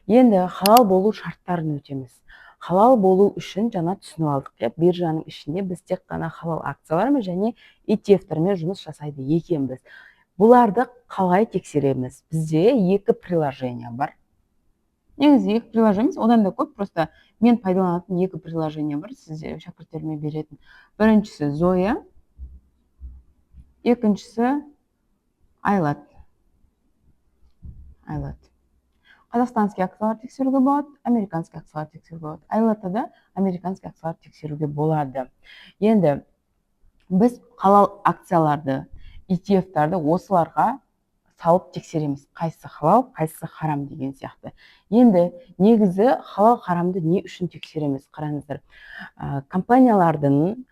Енді халал болу шарттарын өтеміз. Халал болу үшін жаңа түсініп алдық, иә, биржаның ішінде біз тек қана халал акциялармен және ETF-термен жұмыс жасайды екенбіз. Бұларды қалай тексереміз? Бізде екі приложение бар. Негізі екі приложение емес, одан да көп, просто мен пайдаланатын екі приложение бар, сізде шәкірттеріме беретін. Біріншісі Zoya, екіншісі Айлат. Қазақстанский акциялар тексеруге болады, американский акциялар тексеруге болады. Айлатада американский акциялар тексеруге болады. Енді біз халал акцияларды, ETF-тарды осыларға салып тексереміз. Қайсысы халал, қайсысы харам деген сияқты. Енді негізі халал харамды не үшін тексереміз? Қараңыздар, компаниялардың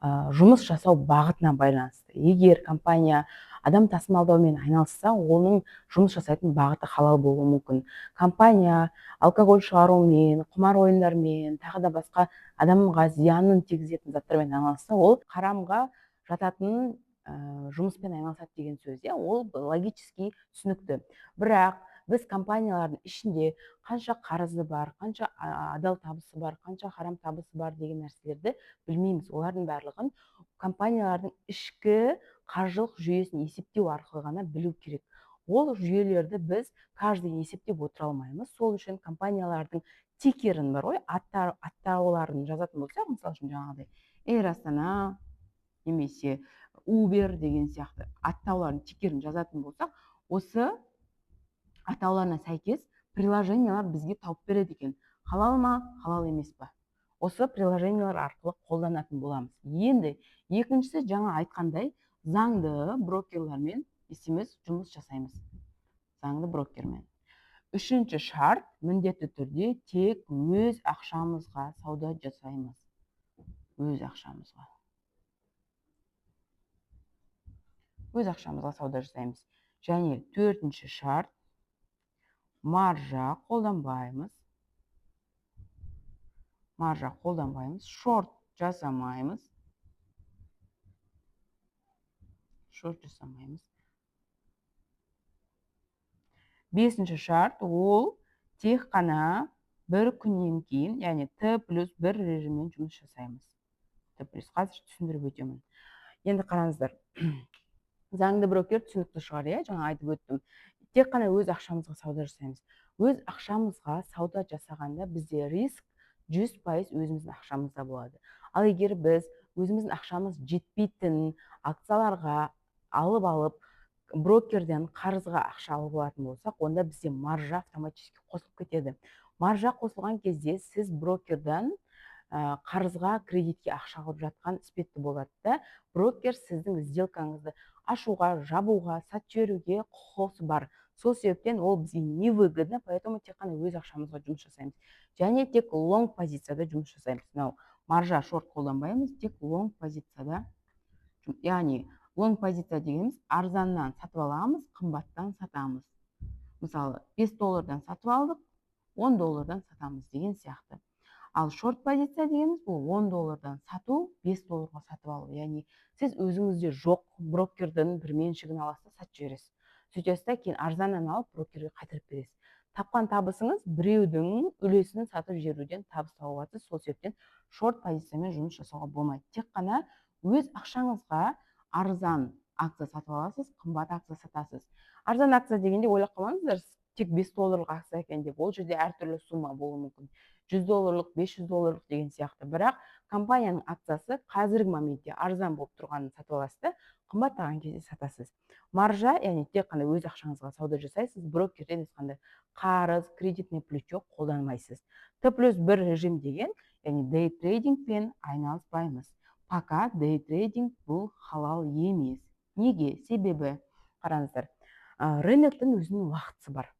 жұмыс жасау бағытына байланысты. Егер компания адам тасымалдаумен айналысса, оның жұмыс жасайтын бағыты халал болуы мүмкін. Компания алкоголь шығарумен, құмар ойындармен, тағы да басқа адамға зиянын тигізетін заттармен айналысса, ол харамға жататын жұмыспен айналысады деген сөз. Ол логически түсінікті. Бірақ біз компаниялардың ішінде қанша қарызы бар, қанша адал табысы бар, қанша харам табысы бар деген нәрселерді білмейміз. Олардың барлығын компаниялардың ішкі қаржылық жүйесін есептеу арқылы ғана білу керек. Ол жүйелерді біз каждый есептеп отыра алмаймыз. Сол үшін компаниялардың тикерін бар ғой, аттауларын жазатын болсақ, мысалы үшін жаңағыдай Эйр Астана немесе Uber деген сияқты аттаулардың тикерін жазатын болсақ, осы атауларына сәйкес приложениялар бізге тауып береді екен. Халал ма, халал емес па? Осы приложениялар арқылы қолданатын боламыз. Енді екіншісі жаңа айтқандай заңды брокерлермен жұмыс жасаймыз. Заңды брокермен. Үшінші шарт, міндетті түрде тек өз ақшамызға сауда жасаймыз. Өз ақшамызға сауда жасаймыз. Және төртінші шарт, маржа қолданбаймыз. Шорт жасамаймыз. Бесінші шарт, ол тек қана бір күннен кейін, яғни Т+1 режиммен жұмыс жасаймыз. Қазір түсіндіріп өтемін. Енді қараңыздар, заңды брокер түсінікті шығар, жаңа айтып өттім. Тек қана өз ақшамызға сауда жасаймыз. Өз ақшамызға сауда жасағанда бізде риск 100% өзіміздің ақшамызда болады. Ал егер біз өзіміздің ақшамыз жетпейтін акцияларға алып, брокерден қарызға ақша алып алатын болсақ, онда бізде маржа автоматически қосылып кетеді. Маржа қосылған кезде сіз брокерден қарызға, кредитке ақша алып жатқан іспетті болады да, брокер сіздің сделкаңызды ашуға, жабуға, сатып жіберуге құқығы бар. Сол себептен ол бізге невыгодно, поэтому тек қана өз ақшамызға жұмыс жасаймыз. Және тек лонг позицияда жұмыс жасаймыз. Маржа, шорт қолданбаймыз, тек лонг позицияда. Яғни лонг позиция дегеніміз арзаннан сатып аламыз, қымбаттан сатамыз. Мысалы, $5 сатып алдық, $10 сатамыз деген сияқты. Ал шорт позиция дегеніміз бұл $10 сату, $5 сатып алу. Яғни сіз өзіңізде жоқ брокердің бір меншігін аласыз, сатып жібересіз. Сөйтесіз да кейін арзаннан алып брокерге қайтарып бересіз. Тапқан табысыңыз біреудің үлесін сатып жіберуден табыс тауып жатырсыз. Сол себептен шорт позициямен жұмыс жасауға болмайды. Тек қана өз ақшаңызға арзан акция сатып аласыз, қымбат акция сатасыз. Арзан акция дегенде ойлап қалмаңыздар, тек $5 акция екен деп. Ол жерде әртүрлі сумма болуы мүмкін. $100, $500 деген сияқты. Бірақ компанияның акциясы қазіргі моментте арзан болып тұрғанын сатып аласыз да, қымбаттаған кезде сатасыз. Маржа, яғни тек қана өз ақшаңызға сауда жасайсыз, брокерден ешқандай қарыз, кредитный плечо қолданбайсыз. Т+1 режим деген, яғни day трейдингпен айналыспаймыз. Пока day трейдинг бұл халал емес. Неге? Себебі, қараңыздар, рыноктың өзінің уақытысы бар.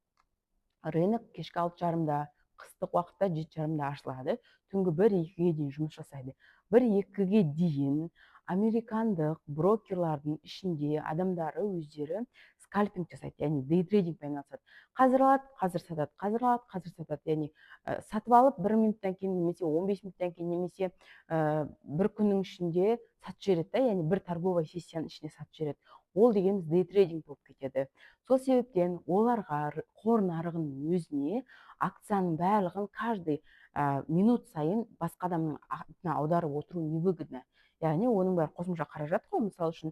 Рынок кешкі 6:30-да, қыстық уақытта 7:30-да ашылады. Түнгі 1-2-ге дейін жұмыс жасайды. 1-2-ге дейін американдық брокерлардың ішінде адамдары өздері скальпинг жасайды, яғни day трейдингпен айналысады. Қазір алады, қазір сатады, қазір алады, қазір сатады. Яғни сатып алып 1 минуттан кейін немесе 15 минуттан кейін немесе бір күннің ішінде сатып жібереді, яғни бір торговый сессияның ішінде сатып жібереді. ол дегеніміз дей трейдинг болып кетеді. Сол себептен оларға қор нарығының өзіне акцияның барлығын каждый минут сайын басқа адамның атына аударып отыру невыгодно. Яғни оның бәрі қосымша қаражат қой. Мысалы үшін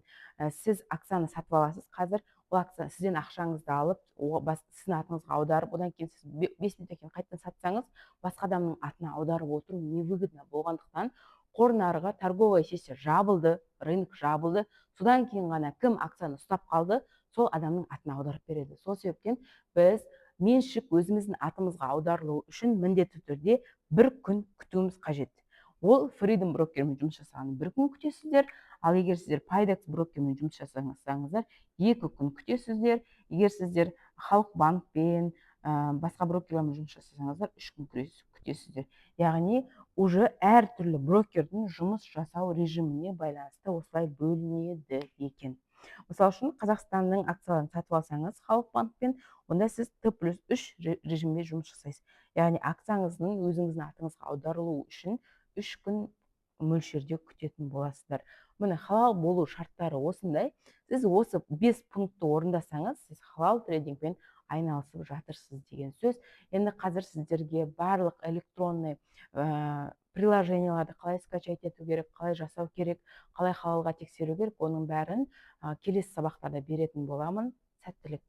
сіз акцияны сатып аласыз, қазір ол акция сізден ақшаңызды алып сіздің атыңызға аударып, одан кейін сіз 5 минуттан кейін қайтадан сатсаңыз, басқа адамның атына аударып отыру невыгодно болғандықтан қор нарығы, торговая сессия жабылды, рынок жабылды, содан кейін ғана кім акцияны ұстап қалды, сол адамның атына аударып береді. Сол себептен біз меншік өзіміздің атымызға аударылуы үшін міндетті түрде бір күн күтуіміз қажет. Ол Freedom брокермен жұмыс жасағанда бір күн күтесіздер, ал егер сіздер Пайдекс брокермен жұмыс жасасаңыздар 2 күн күтесіздер. Егер сіздер Халық банкпен, басқа брокерлермен жұмыс жасасаңыздар 3 күн күтесіздер. Яғни уже әртүрлі брокердің жұмыс жасау режиміне байланысты осылай бөлінеді екен. Мысалы үшін Қазақстанның акцияларын сатып алсаңыз Халық банкпен, онда сіз Т+3 режимде жұмыс жасайсыз. Яғни акцияңыздың өзіңіздің атыңызға аударылуы үшін 3 күн мөлшерде күтетін боласыздар. Міне халал болу шарттары осындай. Сіз осы 5 пунктты орындасаңыз, сіз халал трейдингпен айналысып жатырсыз деген сөз. Енді қазір сіздерге барлық электронный приложенияларды қалай скачать ету керек, қалай жасау керек, қалай халалға тексеру керек, оның бәрін келесі сабақтарда беретін боламын. Сәттілік.